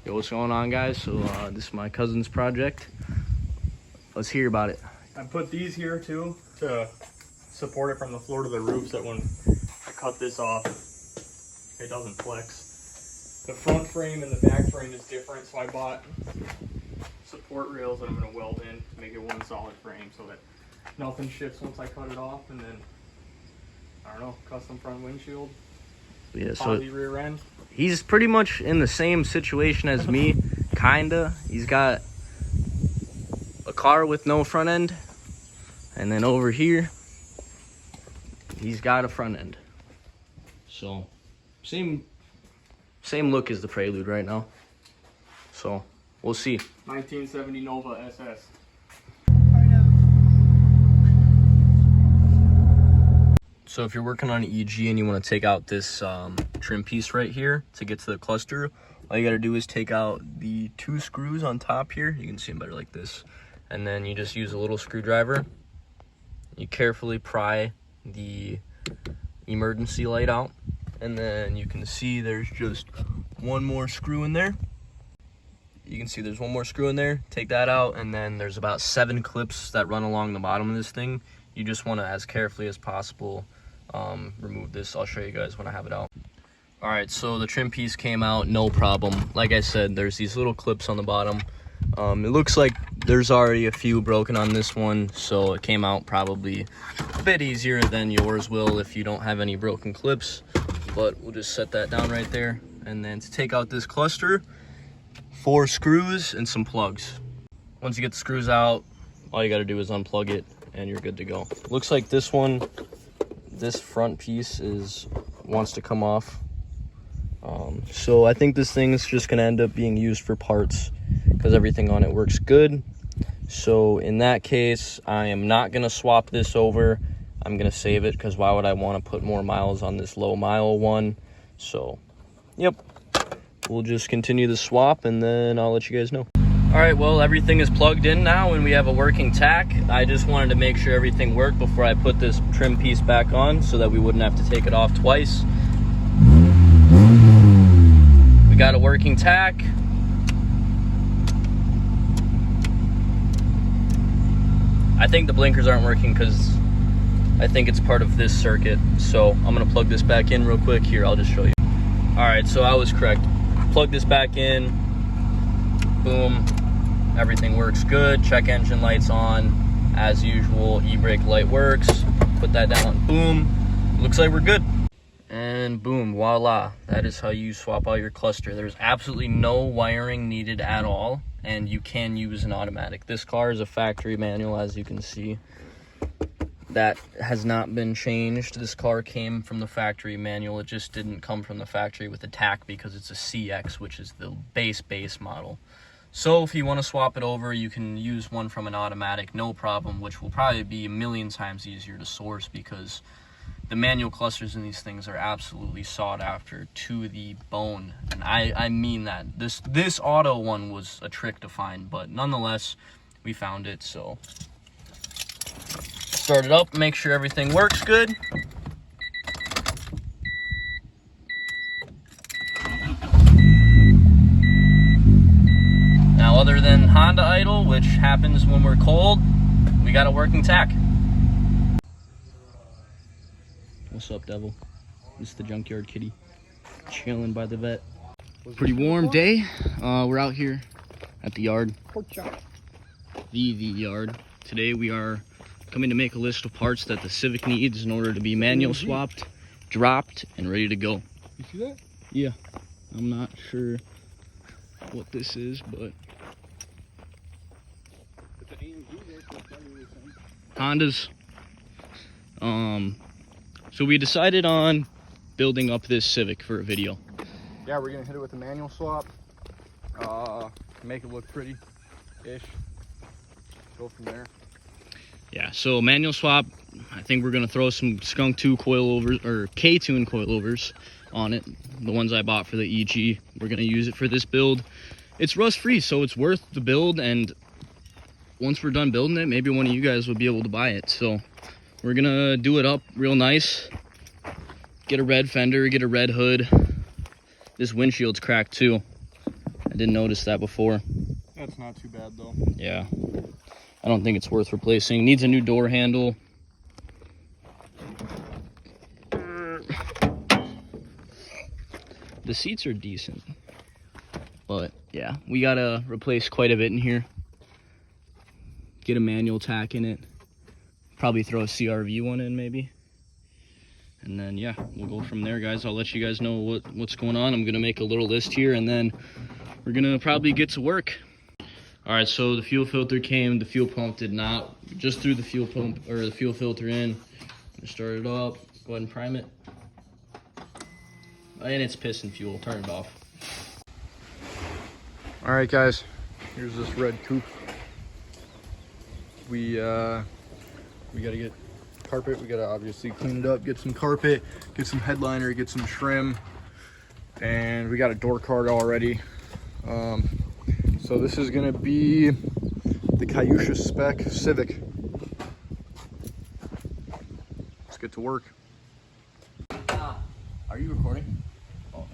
Yo, what's going on, guys? So this is my cousin's project. Let's hear about it. I put these here too to support it from the floor to the roof, so that when I cut this off, it doesn't flex. The front frame and the back frame is different, so I bought support rails that I'm going to weld in to make it one solid frame so that nothing shifts once I cut it off. And then, I don't know, custom front windshield, Yeah, so rear end. he's pretty much in the same situation as me, kinda. He's got a car with no front end, and then over here, he's got a front end. So, same look as the Prelude right now. So, we'll see. 1970 Nova SS. So if you're working on an EG and you want to take out this trim piece right here to get to the cluster, all you got to do is take out the 2 screws on top here. You can see them better like this. And then you just use a little screwdriver. You carefully pry the emergency light out. And then you can see there's just one more screw in there. You can see there's one more screw in there. Take that out, and then there's about 7 clips that run along the bottom of this thing. You just want to, as carefully as possible, remove this. I'll show you guys when I have it out. All right, so the trim piece came out, no problem. Like I said, there's these little clips on the bottom. It looks like there's already a few broken on this one, so it came out probably a bit easier than yours will if you don't have any broken clips. But we'll just set that down right there. And then to take out this cluster, 4 screws and some plugs. Once you get the screws out, all you got to do is unplug it and you're good to go. Looks like this one, this front piece wants to come off. So I think this thing's just gonna end up being used for parts because everything on it works good. So in that case, I am not gonna swap this over. I'm gonna save it because why would I want to put more miles on this low mile one? So, yep. We'll just continue the swap and then I'll let you guys know. All right, well, everything is plugged in now and we have a working tack. I just wanted to make sure everything worked before I put this trim piece back on so that we wouldn't have to take it off twice. We got a working tack. I think the blinkers aren't working because I think it's part of this circuit. So I'm gonna plug this back in real quick. Here, I'll just show you. All right, so I was correct. Plug this back in, boom, everything works good. Check engine lights on, as usual. E-brake light works. Put that down, boom, looks like we're good. And boom, voila, that is how you swap out your cluster. There's absolutely no wiring needed at all, and you can use an automatic. This car is a factory manual, as you can see. That has not been changed. This car came from the factory manual. It just didn't come from the factory with a tack because it's a CX, which is the base model. So if you want to swap it over, you can use one from an automatic, no problem, which will probably be a million times easier to source because the manual clusters in these things are absolutely sought after to the bone. And I mean that. This auto one was a trick to find, but nonetheless, we found it, so start it up, make sure everything works good. Now, other than Honda idle, which happens when we're cold, we got a working tack. What's up, Devil? This is the junkyard kitty, chilling by the vet. Pretty warm day. We're out here at the yard. The yard. Today we are coming to make a list of parts that the Civic needs in order to be manual swapped, dropped, and ready to go. You see that? Yeah. I'm not sure what this is, but Hondas. So we decided on building up this Civic for a video. Yeah, we're gonna hit it with a manual swap. Make it look pretty-ish. Go from there. Yeah, so manual swap. I think we're gonna throw some Skunk 2 coilovers or K-Tune coilovers on it. The ones I bought for the EG. We're gonna use it for this build. It's rust free, so it's worth the build. And once we're done building it, maybe one of you guys will be able to buy it. So we're gonna do it up real nice. Get a red fender, get a red hood. This windshield's cracked too. I didn't notice that before. That's not too bad though. Yeah. I don't think it's worth replacing. Needs a new door handle. The seats are decent. But yeah, we gotta replace quite a bit in here. Get a manual tack in it. Probably throw a CRV one in maybe. And then yeah, we'll go from there, guys. I'll let you guys know what's going on. I'm gonna make a little list here and then we're gonna probably get to work. All right, so the fuel filter came, the fuel pump did not. Just threw the fuel pump or the fuel filter in. Start it up, go ahead and prime it. And it's piston fuel, turn it off. All right, guys, here's this red coupe. We gotta get carpet. We gotta obviously clean it up, get some carpet, get some headliner, get some trim, and we got a door card already. So this is gonna be the Kyusha spec Civic. Let's get to work. Are you recording? Oh,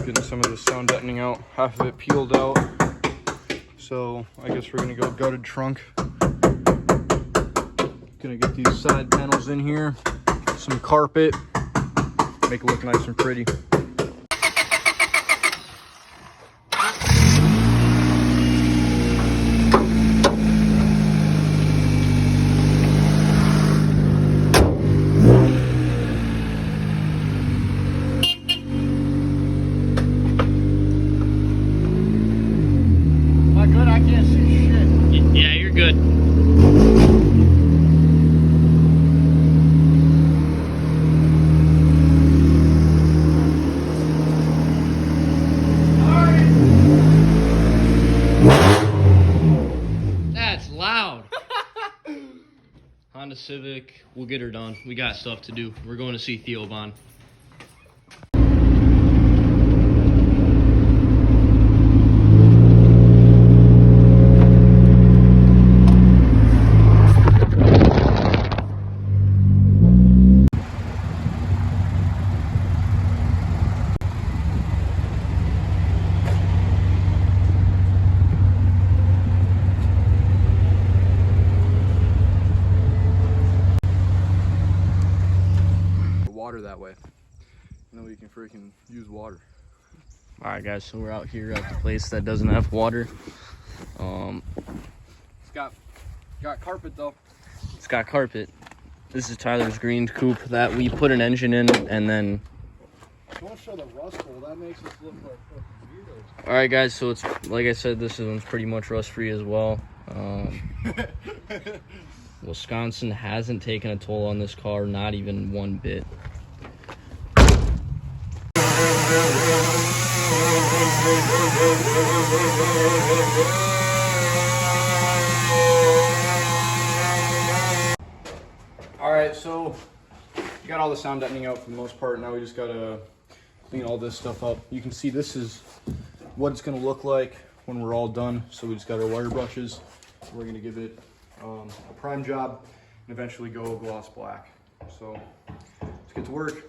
Getting some of the sound deadening out, half of it peeled out. So I guess we're gonna go gutted trunk. Gonna get these side panels in here, some carpet, make it look nice and pretty. Not good, I can't see shit. yeah, you're good. That's loud. Honda Civic, we'll get her done. We got stuff to do. We're going to see Theo Bond. Water that way. And then we can freaking use water. All right, guys, so we're out here at the place that doesn't have water. It's got carpet though. It's got carpet. This is Tyler's green coupe that we put an engine in and then... Don't show the rust hole, that makes us look like weirdos. All right, guys, so it's, like I said, this one's pretty much rust-free as well. Wisconsin hasn't taken a toll on this car, not even one bit. All right, so we got all the sound deadening out for the most part. Now we just gotta clean all this stuff up. You can see this is what it's gonna look like when we're all done. So we just got our wire brushes. We're gonna give it a prime job and eventually go gloss black. So let's get to work.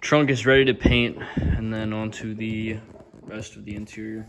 Trunk is ready to paint, and then onto the rest of the interior.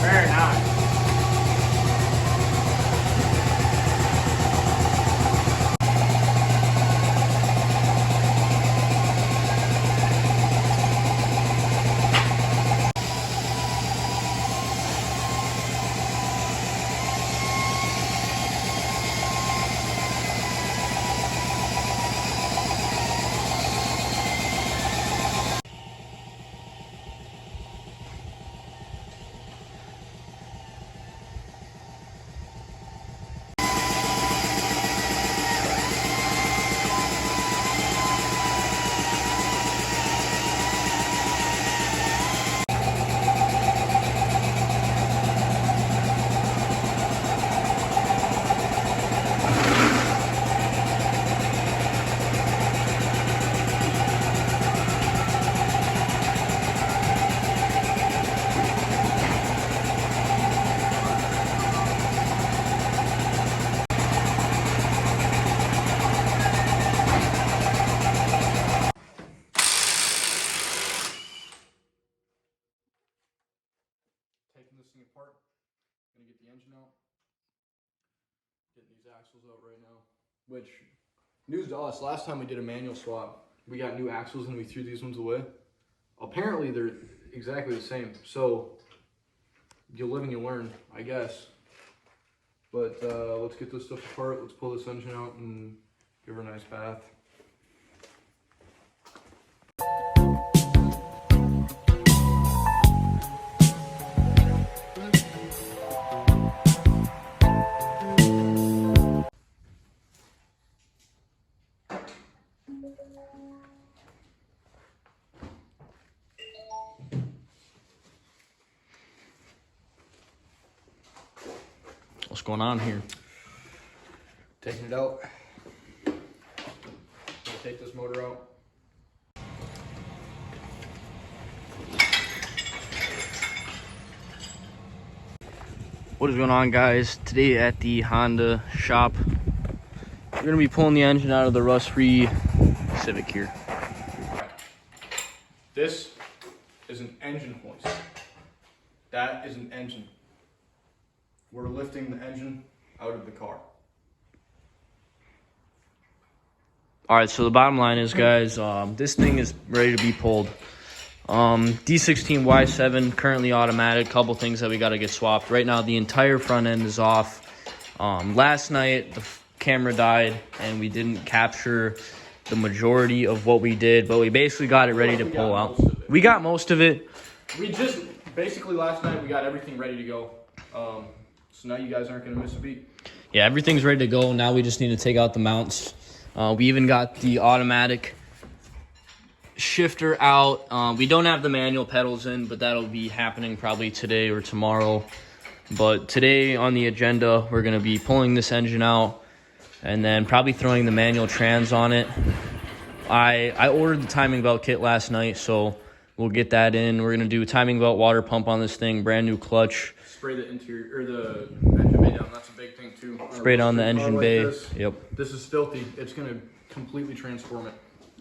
Very nice. Taking this thing apart, gonna get the engine out, getting these axles out right now. Which, news to us, last time we did a manual swap, we got new axles and we threw these ones away. Apparently they're exactly the same, so you live and you learn, I guess. But let's get this stuff apart, let's pull this engine out and give her a nice bath. What's going on here? Taking it out. Gonna take this motor out. What is going on, guys? Today at the Honda shop, we're gonna be pulling the engine out of the rust-free Civic here. This is an engine hoist. That is an engine. We're lifting the engine out of the car. All right, so the bottom line is, guys, this thing is ready to be pulled. D16Y7, currently automatic. Couple things that we got to get swapped. Right now, the entire front end is off. Last night, the camera died, and we didn't capture the majority of what we did, but we basically got it ready to pull out. We got most of it. We just, basically last night, we got everything ready to go. So now you guys aren't going to miss a beat. Yeah, everything's ready to go. Now we just need to take out the mounts. We even got the automatic shifter out. We don't have the manual pedals in, but that'll be happening probably today or tomorrow. But today on the agenda, we're going to be pulling this engine out and then probably throwing the manual trans on it. I ordered the timing belt kit last night, so we'll get that in. We're going to do a timing belt water pump on this thing, brand new clutch. Spray the interior, or the engine bay down. That's a big thing too. Spray it on the engine bay. Yep. This is filthy. It's going to completely transform it.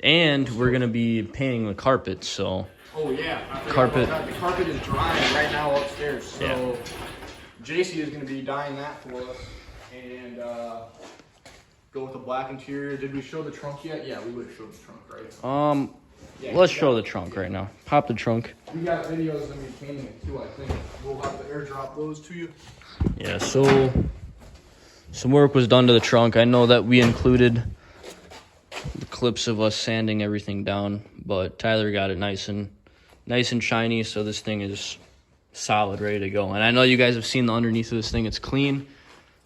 And we're going to be painting the carpet, so. Oh, yeah. Carpet. The carpet is drying right now upstairs. So Yeah. JC is going to be dyeing that for us. And go with a black interior. Did we show the trunk yet? Yeah, we would have showed the trunk, right? Yeah, Let's show the trunk right now. Pop the trunk. We got videos of me painting it too, I think. We'll have to airdrop those to you. Yeah, so some work was done to the trunk. I know that we included the clips of us sanding everything down, but Tyler got it nice and shiny, so this thing is solid, ready to go. And I know you guys have seen the underneath of this thing. It's clean.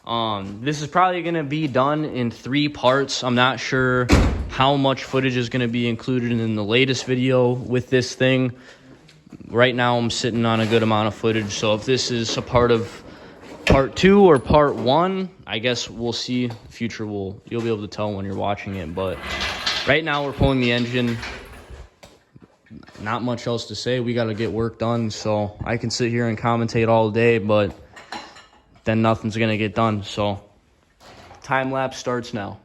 This is probably going to be done in 3 parts. I'm not sure how much footage is going to be included in the latest video with this thing. Right now, I'm sitting on a good amount of footage, so if this is a part of part 2 or part 1, I guess we'll see. The future you'll be able to tell when you're watching it, but right now we're pulling the engine. Not much else to say. We got to get work done, so I can sit here and commentate all day, but then nothing's going to get done. So time lapse starts now.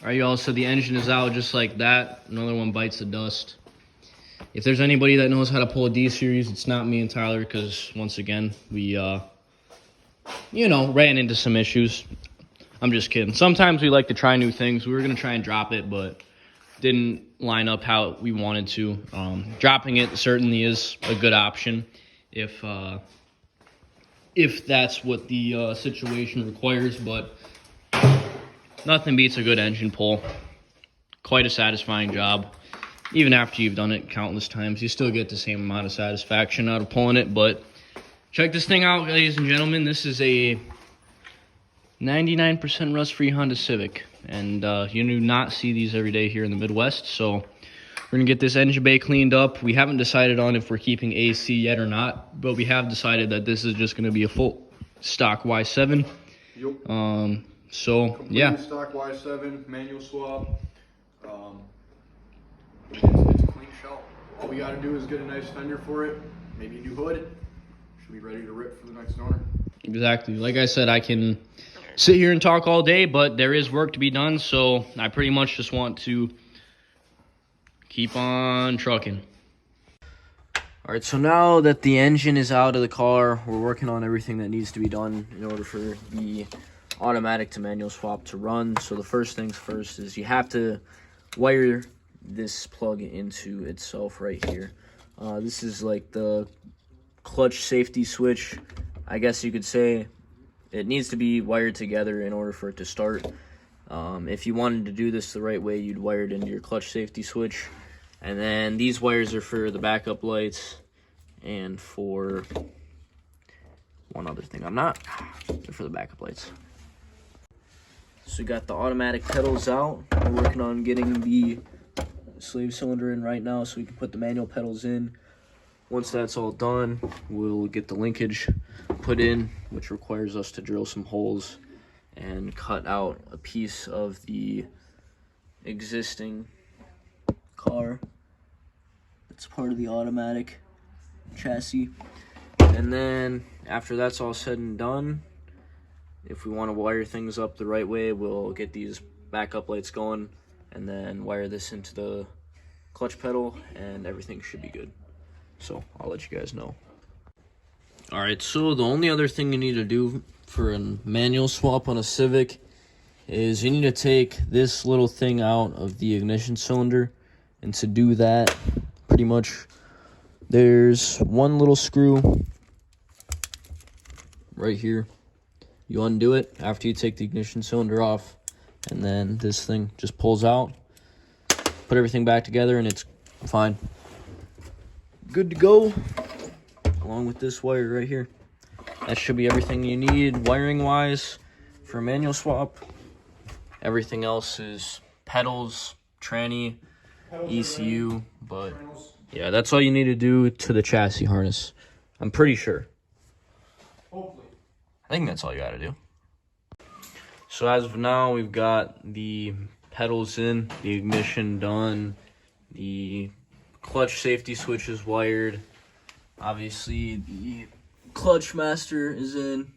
All right, y'all, so the engine is out just like that. Another one bites the dust. If there's anybody that knows how to pull a D-Series, it's not me and Tyler, because once again, we, ran into some issues. I'm just kidding. Sometimes we like to try new things. We were going to try and drop it, but didn't line up how we wanted to. Dropping it certainly is a good option if that's what the situation requires, but nothing beats a good engine pull. Quite a satisfying job. Even after you've done it countless times, you still get the same amount of satisfaction out of pulling it. But check this thing out, ladies and gentlemen. This is a 99% rust-free Honda Civic. And you do not see these every day here in the Midwest. So we're going to get this engine bay cleaned up. We haven't decided on if we're keeping AC yet or not. But we have decided that this is just going to be a full stock Y7. Yep. So, completely yeah. stock Y7, manual swap. It's a clean shell. All we got to do is get a nice fender for it, maybe a new hood. Should be ready to rip for the next owner. Exactly. Like I said, I can sit here and talk all day, but there is work to be done, so I pretty much just want to keep on trucking. All right, so now that the engine is out of the car, we're working on everything that needs to be done in order for the automatic to manual swap to run. So the first things first is you have to wire this plug into itself right here. This is like the clutch safety switch, I guess you could say. It needs to be wired together in order for it to start. If you wanted to do this the right way, you'd wire it into your clutch safety switch. And then these wires are for the backup lights and for one other thing. They're for the backup lights. So we got the automatic pedals out. We're working on getting the slave cylinder in right now so we can put the manual pedals in. Once that's all done, we'll get the linkage put in, which requires us to drill some holes and cut out a piece of the existing car. It's part of the automatic chassis. And then after that's all said and done, if we want to wire things up the right way, we'll get these backup lights going and then wire this into the clutch pedal and everything should be good. So I'll let you guys know. All right, so the only other thing you need to do for a manual swap on a Civic is you need to take this little thing out of the ignition cylinder. And to do that, pretty much there's one little screw right here. You undo it after you take the ignition cylinder off, and then this thing just pulls out. Put everything back together and it's fine. Good to go. Along with this wire right here. That should be everything you need wiring wise for a manual swap. Everything else is pedals, tranny, ECU, but yeah, that's all you need to do to the chassis harness. I'm pretty sure. Hopefully. I think that's all you gotta do. So as of now, we've got the pedals in, the ignition done, the clutch safety switch is wired. Obviously, the clutch master is in,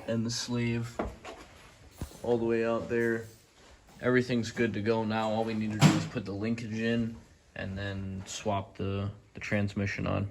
and the sleeve all the way out there. Everything's good to go now. All we need to do is put the linkage in and then swap the transmission on.